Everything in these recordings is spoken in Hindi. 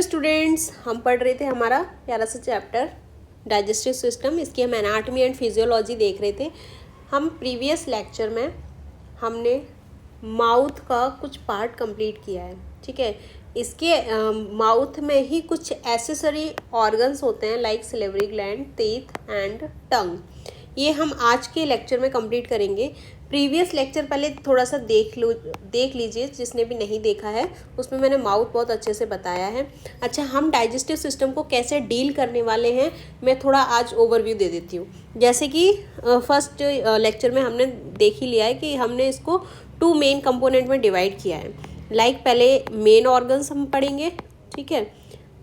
हेलो स्टूडेंट्स, हम पढ़ रहे थे हमारा प्यारा सा चैप्टर डाइजेस्टिव सिस्टम। इसकी हम एनाटमी एंड फिजियोलॉजी देख रहे थे। हम प्रीवियस लेक्चर में हमने माउथ का कुछ पार्ट कंप्लीट किया है, ठीक है। इसके माउथ में ही कुछ एसेसरी ऑर्गन्स होते हैं like salivary gland, teeth and tongue. ये हम आज के लेक्चर में कंप्लीट करेंगे। प्रीवियस लेक्चर पहले थोड़ा सा देख लीजिए, जिसने भी नहीं देखा है। उसमें मैंने माउथ बहुत अच्छे से बताया है। अच्छा, हम डाइजेस्टिव सिस्टम को कैसे डील करने वाले हैं, मैं थोड़ा आज ओवरव्यू दे देती हूँ। जैसे कि फर्स्ट लेक्चर में हमने देख ही लिया है कि हमने इसको 2 मेन कंपोनेंट में डिवाइड किया है। लाइक पहले मेन ऑर्गन्स हम पढ़ेंगे, ठीक है।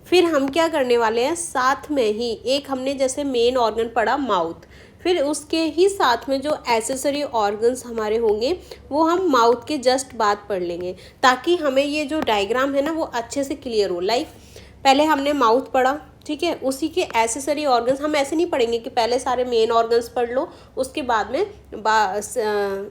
फिर हम क्या करने वाले हैं, साथ में ही एक हमने जैसे मेन ऑर्गन पढ़ा माउथ, फिर उसके ही साथ में जो एसेसरी ऑर्गन्स हमारे होंगे वो हम माउथ के जस्ट बाद पढ़ लेंगे, ताकि हमें ये जो डायग्राम है ना वो अच्छे से क्लियर हो। लाइक पहले हमने माउथ पढ़ा, ठीक है, उसी के एसेसरी ऑर्गन्स हम ऐसे नहीं पढ़ेंगे कि पहले सारे मेन ऑर्गन्स पढ़ लो उसके बाद में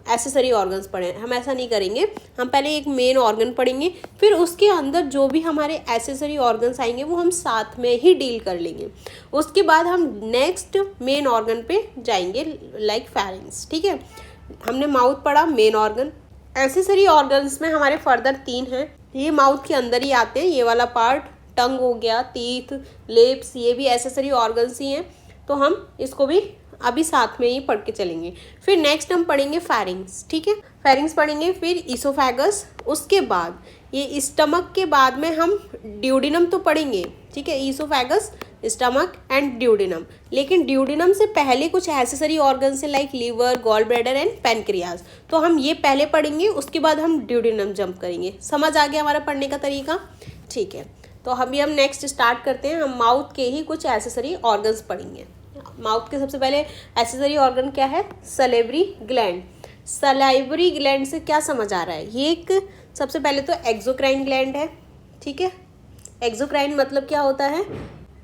एसेसरी ऑर्गन्स पढ़ें। हम ऐसा नहीं करेंगे। हम पहले एक मेन ऑर्गन पढ़ेंगे, फिर उसके अंदर जो भी हमारे एसेसरी ऑर्गन्स आएंगे वो हम साथ में ही डील कर लेंगे। उसके बाद हम नेक्स्ट मेन ऑर्गन पे जाएंगे लाइक फेरिंग्स, ठीक है। हमने माउथ पढ़ा, मेन ऑर्गन। एसेसरी ऑर्गन्स में हमारे फर्दर 3 हैं। ये माउथ के अंदर ही आते हैं। ये वाला पार्ट टंग हो गया, टीथ, लिप्स, ये भी एसेसरी ऑर्गन्स ही हैं। तो हम इसको भी अभी साथ में ही पढ़ के चलेंगे। फिर नेक्स्ट हम पढ़ेंगे फेरिंग्स, ठीक है। फेरिंग्स पढ़ेंगे, फिर ईसोफेगस, उसके बाद ये स्टमक के बाद में हम ड्यूडिनम तो पढ़ेंगे, ठीक है। Oesophagus, stomach and duodenum. लेकिन ड्यूडिनम से पहले कुछ एसेसरी ऑर्गन्स है like liver, gall bladder and pancreas. तो हम ये पहले पढ़ेंगे, उसके बाद हम ड्यूडिनम जंप करेंगे। समझ आ गया हमारा पढ़ने का तरीका, ठीक है। तो अभी हम नेक्स्ट स्टार्ट करते हैं। हम माउथ के ही कुछ एसेसरी ऑर्गन्स पढ़ेंगे। माउथ के सबसे पहले एसेसरी ऑर्गन क्या है, सलेवरी ग्लैंड। सलाइवरी ग्लैंड से क्या समझ आ रहा है, ये एक सबसे पहले तो एक्सोक्राइन ग्लैंड है, ठीक है। एक्सोक्राइन मतलब क्या होता है,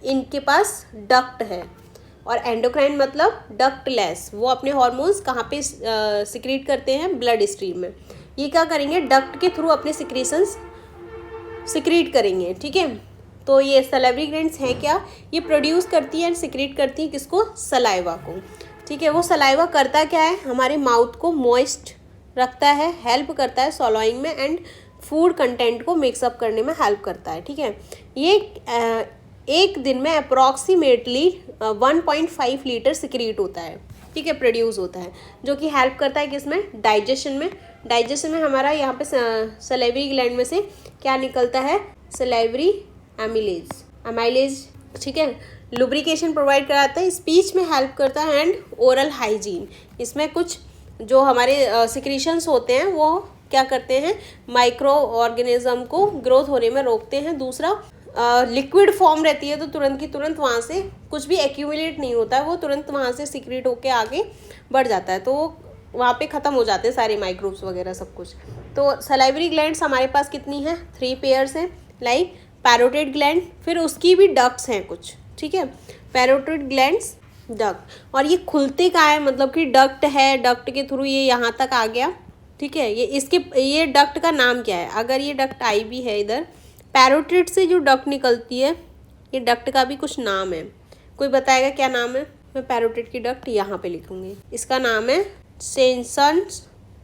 इनके पास डक्ट है। और एंडोक्राइन मतलब डक्टलेस, वो अपने हॉर्मोन्स कहाँ पे सिक्रीट करते हैं, ब्लड स्ट्रीम में। ये क्या करेंगे, डक्ट के थ्रू अपने सिक्रीशंस सिक्रीट करेंगे, ठीक है। तो ये सलाइवरी ग्लैंड्स हैं क्या, ये प्रोड्यूस करती है एंड सिक्रीट करती है किसको, सलाइवा को, ठीक है। वो सलाइवा करता क्या है, हमारे माउथ को मॉइस्ट रखता है, हेल्प करता है सॉलोइंग में एंड फूड कंटेंट को मिक्सअप करने में हेल्प करता है, ठीक है। ये एक दिन में अप्रॉक्सीमेटली 1.5 लीटर सिक्रीट होता है, ठीक है, प्रोड्यूस होता है, जो कि हेल्प करता है किसमें, डाइजेशन में। डाइजेशन में हमारा यहाँ पे सलाइवरी ग्लैंड में से क्या निकलता है, सलाइवरी अमाइलेज, ठीक है। लुब्रिकेशन प्रोवाइड कराता है, स्पीच में हेल्प करता है एंड ओरल हाइजीन। इसमें कुछ जो हमारे सिक्रीशंस होते हैं वो क्या करते हैं, माइक्रो ऑर्गेनिज्म को ग्रोथ होने में रोकते हैं। दूसरा, लिक्विड फॉर्म रहती है तो तुरंत की तुरंत वहाँ से कुछ भी एक्यूमुलेट नहीं होता है, वो तुरंत वहाँ से सिक्रीट होके आगे बढ़ जाता है, तो वहाँ पे ख़त्म हो जाते हैं सारे माइक्रोब्स वगैरह सब कुछ। तो सलाइवरी ग्लैंड्स हमारे पास कितनी हैं, 3 पेयर्स हैं लाइक पैरोटिड ग्लैंड, फिर उसकी भी डक्ट्स हैं कुछ, ठीक है। पैरोटिड ग्लैंड्स, डक्ट, और ये खुलते कहाँ है, मतलब कि डक्ट है, डक्ट के थ्रू ये यहाँ तक आ गया, ठीक है। ये डक्ट का नाम क्या है, अगर ये डक्ट आई भी है इधर, पैरोटिड से जो डक्ट निकलती है, ये डक्ट का भी कुछ नाम है, कोई बताएगा क्या नाम है। मैं पैरोटिड की डक्ट यहाँ पे लिखूँगी, इसका नाम है टेंसन्स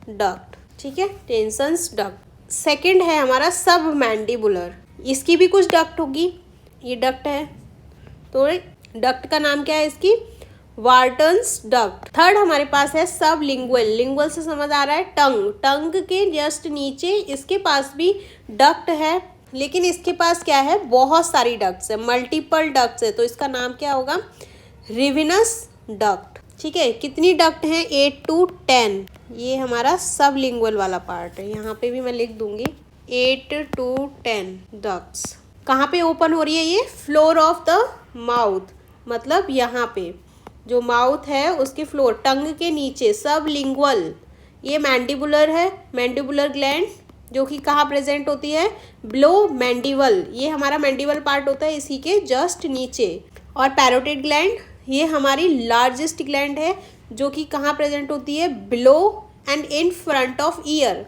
डक्ट, ठीक है, टेंसन्स डक्ट। सेकंड है हमारा सब मैंडिबुलर, इसकी भी कुछ डक्ट होगी, ये डक्ट है, तो डक्ट का नाम क्या है इसकी, वार्टन्स डक्ट। थर्ड हमारे पास है सब लिंगुअल, लिंगुअल से समझ आ रहा है टंग, टंग के जस्ट नीचे इसके पास भी डक्ट है, लेकिन इसके पास क्या है, बहुत सारी डक्ट्स है, मल्टीपल डक्ट्स है, तो इसका नाम क्या होगा, रिविनस डक्ट, ठीक है। कितनी डक्ट हैं, 8 to 10। ये हमारा सब लिंगुअल वाला पार्ट है, यहाँ पे भी मैं लिख दूंगी 8 to 10 डक्ट्स। कहाँ पे ओपन हो रही है ये, फ्लोर ऑफ द माउथ, मतलब यहाँ पे जो माउथ है उसके फ्लोर, टंग के नीचे, सब लिंगुअल। ये मैंडिबुलर है, मैंडिबुलर ग्लैंड, जो कि कहाँ प्रेजेंट होती है, बिलो मैंडिबल, ये हमारा मैंडिबल पार्ट होता है इसी के जस्ट नीचे। और पैरोटिड ग्लैंड, ये हमारी लार्जेस्ट ग्लैंड है, जो कि कहाँ प्रेजेंट होती है, below and in front of ear,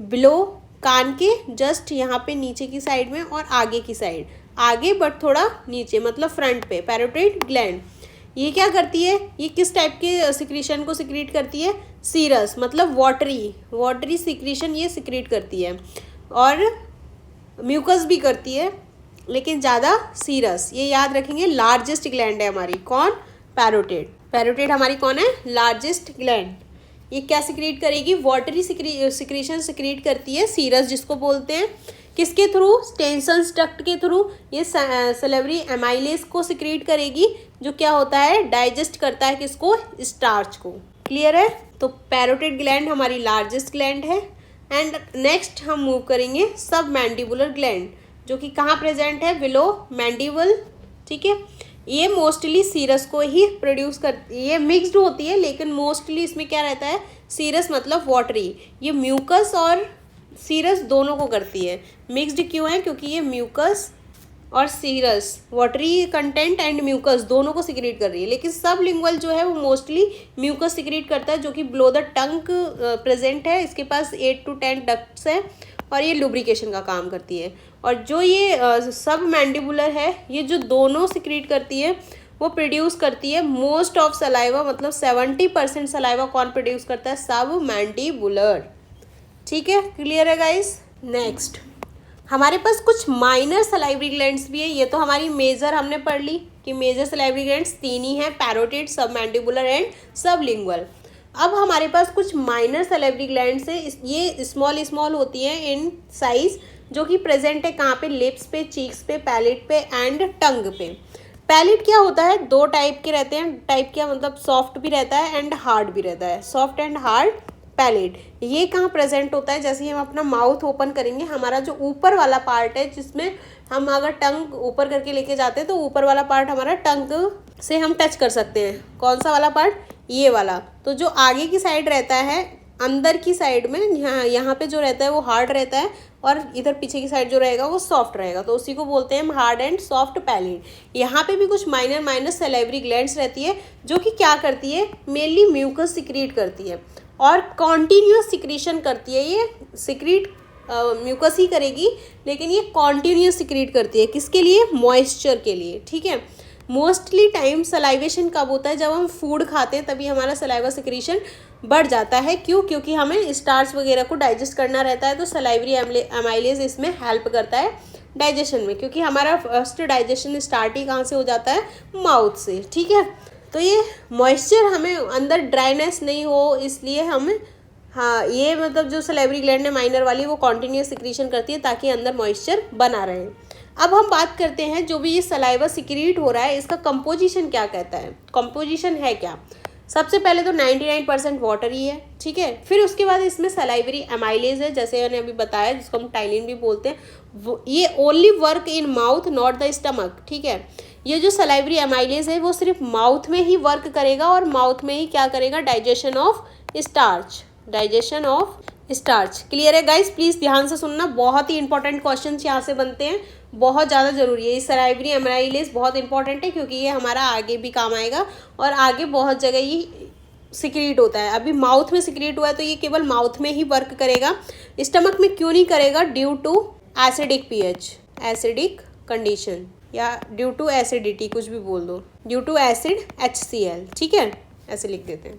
below कान के जस्ट यहाँ पे नीचे की साइड में और आगे की साइड, आगे बट थोड़ा नीचे, मतलब फ्रंट पे। पैरोटिड ग्लैंड ये क्या करती है, ये किस टाइप के सिक्रीशन को सिक्रीट करती है, सीरस मतलब वाटरी सिक्रीशन ये सिक्रीट करती है, और म्यूकस भी करती है लेकिन ज़्यादा सीरस। ये याद रखेंगे। लार्जेस्ट ग्लैंड है हमारी कौन, पैरोटिड हमारी कौन है, लार्जेस्ट ग्लैंड। ये क्या सिक्रीट करेगी, वाटरी सिक्रीशन सिक्रीट करती है, सीरस जिसको बोलते हैं। किसके थ्रू, टेंसन डक्ट के थ्रू ये सलेवरी एमाइलेज को सिक्रीट करेगी, जो क्या होता है, डाइजेस्ट करता है किसको, स्टार्च को। क्लियर है। तो पैरोटिड ग्लैंड हमारी लार्जेस्ट ग्लैंड है। एंड नेक्स्ट हम मूव करेंगे सब मैंडिबुलर ग्लैंड, जो कि कहाँ प्रेजेंट है, बिलो मैंडिबल। ठीक है। ये मोस्टली सीरस को ही प्रोड्यूस करती है, ये मिक्स्ड होती है लेकिन मोस्टली इसमें क्या रहता है, सीरस मतलब वाटरी। ये म्यूकस और सीरस दोनों को करती है। मिक्स्ड क्यों है, क्योंकि ये म्यूकस और serous, watery content and mucus दोनों को सिक्रीट कर रही है। लेकिन सब लिंगुअल जो है वो मोस्टली म्यूकस सिक्रीट करता है, जो कि बिलो द टंग प्रेजेंट है। इसके पास 8 to 10 डक्ट्स है और ये लुब्रिकेशन का काम करती है। और जो ये सब मैंडिबुलर है, ये जो दोनों सिक्रीट करती है वो प्रोड्यूस करती है मोस्ट ऑफ सलाइवा, मतलब 70% सलाइवा कौन प्रोड्यूस करता है, सब मैंडिबुलर। ठीक है, क्लियर है गाइस। नेक्स्ट हमारे पास कुछ माइनर सलाइवरी ग्लैंड्स भी है। ये तो हमारी मेजर हमने पढ़ ली कि मेजर सलाइवरी ग्लैंड्स 3 ही हैं, पैरोटिड, सब मैंडिबुलर एंड सब लिंगुअल। अब हमारे पास कुछ माइनर सलाइवरी ग्लैंड्स है। ये स्मॉल होती हैं इन साइज, जो कि प्रेजेंट है कहाँ पे, लिप्स पे, चीक्स पे, पैलेट पे एंड टंग पे। पैलेट क्या होता है, 2 टाइप के रहते हैं। टाइप क्या मतलब, सॉफ्ट भी रहता है एंड हार्ड भी रहता है, सॉफ्ट एंड हार्ड पैलेट। ये कहाँ प्रेजेंट होता है, जैसे ही हम अपना माउथ ओपन करेंगे, हमारा जो ऊपर वाला पार्ट है, जिसमें हम अगर टंग ऊपर करके लेके जाते हैं तो ऊपर वाला पार्ट हमारा टंग से हम टच कर सकते हैं। कौन सा वाला पार्ट, ये वाला। तो जो आगे की साइड रहता है, अंदर की साइड में यहाँ पे जो रहता है वो हार्ड रहता है, और इधर पीछे की साइड जो रहेगा वो सॉफ्ट रहेगा। तो उसी को बोलते हैं हम हार्ड एंड सॉफ्ट पैलेट। यहाँ पे भी कुछ माइनर सलाइवरी ग्लैंड्स रहती है, जो कि क्या करती है, मेनली म्यूकस सिक्रीट करती है और कॉन्टीन्यूस सिक्रीशन करती है। ये सिक्रीट म्यूकस ही करेगी, लेकिन ये कॉन्टीन्यूस सिक्रीट करती है। किसके लिए, मॉइस्चर के लिए। ठीक है। मोस्टली टाइम सलाइवेशन कब होता है, जब हम फूड खाते हैं, तभी हमारा सलाइवा सिक्रीशन बढ़ जाता है। क्यों, क्योंकि हमें स्टार्च वगैरह को डाइजेस्ट करना रहता है। तो सलाइवरी एमाइलेज इसमें हेल्प करता है डाइजेशन में, क्योंकि हमारा फर्स्ट डाइजेशन स्टार्ट ही कहाँ से हो जाता है, माउथ से। ठीक है। तो ये मॉइस्चर, हमें अंदर ड्राइनेस नहीं हो, इसलिए हम ये मतलब जो सलाइवरी ग्लैंड है माइनर वाली, वो कॉन्टीन्यूस सिक्रीशन करती है ताकि अंदर मॉइस्चर बना रहे। अब हम बात करते हैं, जो भी ये सलाइवा सिक्रीट हो रहा है, इसका कंपोजिशन क्या कहता है, कंपोजिशन है क्या। सबसे पहले तो 99% वाटर ही है। ठीक है। फिर उसके बाद इसमें सलाइवरी एमाइलेज है, जैसे मैंने अभी बताया, जिसको हम टाइलिन भी बोलते हैं। ये only work in mouth, not the stomach. ठीक है। ये जो सलाइवरी एमाइलेज है वो सिर्फ माउथ में ही वर्क करेगा, और माउथ में ही क्या करेगा, digestion of starch, digestion of starch. Clear है गाइस। प्लीज़ ध्यान से सुनना, बहुत ही इंपॉर्टेंट क्वेश्चन यहाँ से बनते हैं, बहुत ज़्यादा ज़रूरी है। ये सलाइवरी एमाइलेज बहुत इंपॉर्टेंट है, क्योंकि ये हमारा आगे भी काम आएगा और आगे बहुत जगह ये सिक्रीट होता है। अभी माउथ में सिक्रीट हुआ है तो ये केवल माउथ में ही वर्क करेगा, स्टमक में क्यों नहीं करेगा, due to acidic pH, acidic condition, या ड्यू टू एसिडिटी, कुछ भी बोल दो, ड्यू टू एसिड HCl। ठीक है, ऐसे लिख देते हैं।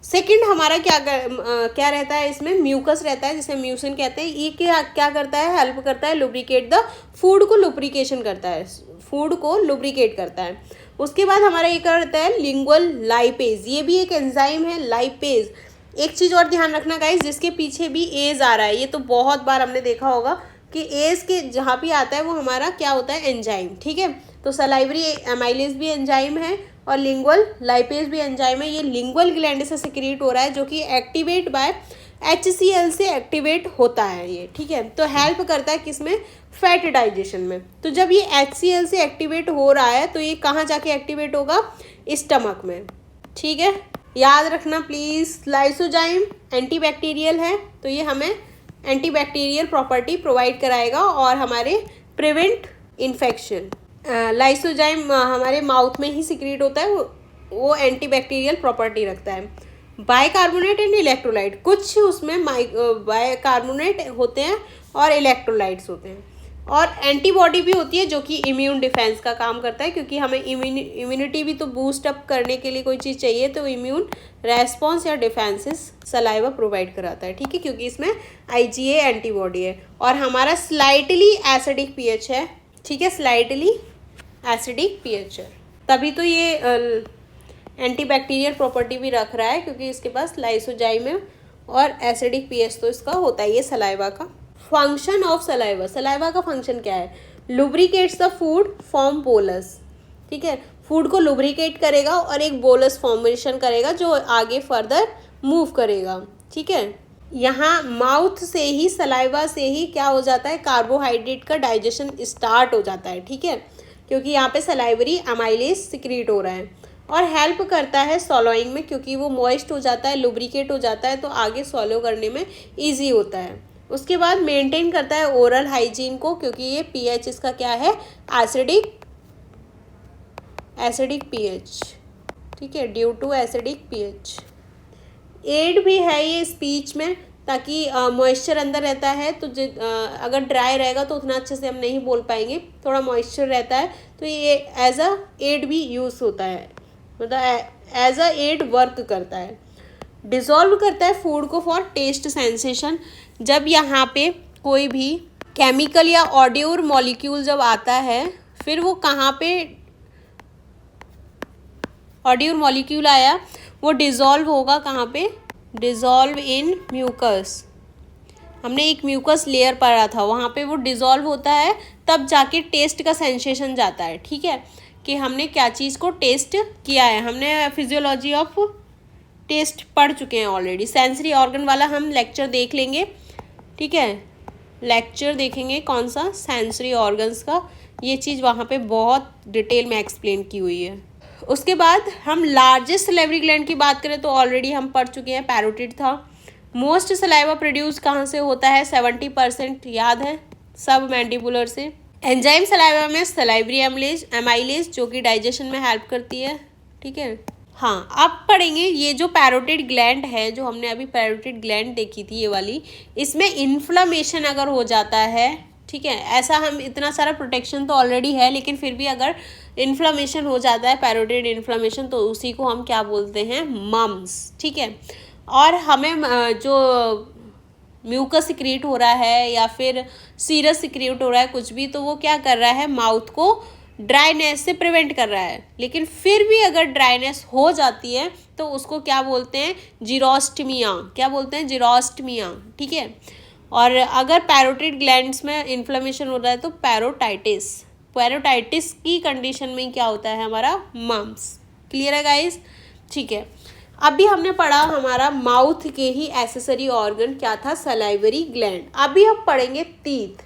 सेकंड हमारा क्या रहता है, इसमें म्यूकस रहता है, जिसे म्यूसिन कहते हैं। ये क्या करता है, हेल्प करता है लुब्रिकेट द फूड को, लुब्रिकेशन करता है, फूड को लुब्रिकेट करता है। उसके बाद हमारा ये करता है लिंगुअल लाइपेज, ये भी एक एंजाइम है, लाइपेज। एक चीज़ और ध्यान रखना गाइस, जिसके पीछे भी एज आ रहा है, ये तो बहुत बार हमने देखा होगा कि एज के जहाँ भी आता है वो हमारा क्या होता है, एंजाइम। ठीक है। तो सलाइवरी एमाइलेज भी एंजाइम है और लिंगुअल लाइपेज भी एंजाइम है। ये लिंगुअल ग्लैंड से सिक्रीट हो रहा है, जो कि एक्टिवेट बाय HCl से एक्टिवेट होता है ये। ठीक है। तो हेल्प करता है किसमें, फैट डाइजेशन में। तो जब ये HCl से एक्टिवेट हो रहा है तो ये कहाँ जाके एक्टिवेट होगा, स्टमक में। ठीक है, याद रखना प्लीज़। लाइसोजाइम एंटीबैक्टीरियल है, तो ये हमें एंटीबैक्टीरियल प्रॉपर्टी प्रोवाइड कराएगा और हमारे प्रिवेंट इन्फेक्शन। लाइसोजाइम हमारे माउथ में ही सिक्रीट होता है, वो एंटीबैक्टीरियल प्रॉपर्टी रखता है। बाइकार्बोनेट एंड इलेक्ट्रोलाइट, कुछ उसमें बाइकार्बोनेट होते हैं और इलेक्ट्रोलाइट्स होते हैं। और एंटीबॉडी भी होती है जो कि इम्यून डिफेंस का काम करता है, क्योंकि हमें इम्यूनिटी भी तो बूस्ट अप करने के लिए कोई चीज़ चाहिए, तो इम्यून रेस्पॉन्स या डिफेंसेस सलाइवा प्रोवाइड कराता है, ठीक है, क्योंकि इसमें IgA एंटीबॉडी है। और हमारा स्लाइटली एसिडिक pH है, ठीक है, स्लाइटली एसिडिक pH है, तभी तो ये एंटीबैक्टीरियल प्रॉपर्टी भी रख रहा है, क्योंकि इसके पास लाइसोजाइम है और एसिडिक pH तो इसका होता ही है सलाइवा का। फंक्शन ऑफ सलाइवा, सलाइवा का फंक्शन क्या है? Lubricates the food, form bolus, ठीक है, फूड को लुब्रिकेट करेगा और एक बोलस फॉर्मेशन करेगा जो आगे फर्दर मूव करेगा, ठीक है। यहाँ माउथ से ही, सलाइवा से ही क्या हो जाता है, कार्बोहाइड्रेट का डाइजेशन स्टार्ट हो जाता है, ठीक है, क्योंकि यहाँ पे सलाइवरी अमाइलेज सिक्रीट हो रहा है और हेल्प करता है सॉलोइंग में, क्योंकि वो मॉइस्ट हो जाता है, लुब्रिकेट हो जाता है, तो आगे सॉलो करने में ईजी होता है। उसके बाद मेंटेन करता है ओरल हाइजीन को, क्योंकि ये pH इसका क्या है, एसिडिक pH, ठीक है, ड्यू टू एसिडिक pH। एड भी है ये स्पीच में, ताकि मॉइस्चर अंदर रहता है, तो अगर ड्राई रहेगा तो उतना अच्छे से हम नहीं बोल पाएंगे, थोड़ा मॉइस्चर रहता है तो ये एज अ एड भी यूज़ होता है, मतलब एज अ एड वर्क करता है। डिज़ोल्व करता है फूड को फॉर टेस्ट सेंसेशन, जब यहाँ पे कोई भी केमिकल या ऑड्योर मॉलिक्यूल जब आता है, फिर वो कहाँ पे ऑड्योर मॉलिक्यूल आया, वो डिज़ोल्व होगा कहाँ पे, डिज़ोल्व इन म्यूकस। हमने एक म्यूकस लेयर पढ़ा था, वहाँ पे वो डिज़ोल्व होता है, तब जाके टेस्ट का सेंसेशन जाता है, ठीक है, कि हमने क्या चीज़ को टेस्ट किया है। हमने फिजियोलॉजी ऑफ टेस्ट पढ़ चुके हैं ऑलरेडी, सेंसरी ऑर्गन वाला हम लेक्चर देख लेंगे, ठीक है, लेक्चर देखेंगे कौन सा, सेंसरी ऑर्गन्स का, ये चीज़ वहाँ पे बहुत डिटेल में एक्सप्लेन की हुई है। उसके बाद हम लार्जेस्ट सलाइवरी ग्लैंड की बात करें तो ऑलरेडी हम पढ़ चुके हैं, पैरोटिड था। मोस्ट सलाइवा प्रोड्यूस कहाँ से होता है, 70% याद है, सब मैंडिबुलर से। एंजाइम सलाइवा में सलाइवरी एमाइलेज जो कि डाइजेशन में हेल्प करती है, ठीक है। हाँ, अब पढ़ेंगे ये जो पैरोटिड ग्लैंड है, जो हमने अभी पैरोटिड ग्लैंड देखी थी ये वाली, इसमें इन्फ्लामेशन अगर हो जाता है, ठीक है, ऐसा हम इतना सारा प्रोटेक्शन तो ऑलरेडी है, लेकिन फिर भी अगर इन्फ्लामेशन हो जाता है, पैरोटिड इन्फ्लामेशन, तो उसी को हम क्या बोलते हैं, मम्स, ठीक है। और हमें जो म्यूकस सिक्रीट हो रहा है या फिर सीरस सिक्रीट हो रहा है कुछ भी, तो वो क्या कर रहा है, माउथ को ड्राइनेस से प्रिवेंट कर रहा है। लेकिन फिर भी अगर ड्राइनेस हो जाती है तो उसको क्या बोलते हैं, जीरोस्टमिया, क्या बोलते हैं, जीरोस्टमिया, ठीक है। और अगर पैरोटिड ग्लैंड्स में इन्फ्लेमेशन हो रहा है तो पैरोटाइटिस की कंडीशन में क्या होता है, हमारा मम्स। क्लियर है गाइस, ठीक है। अभी हमने पढ़ा हमारा माउथ के ही एसेसरी ऑर्गन क्या था, सलाइवरी ग्लैंड। अभी हम पढ़ेंगे टीथ।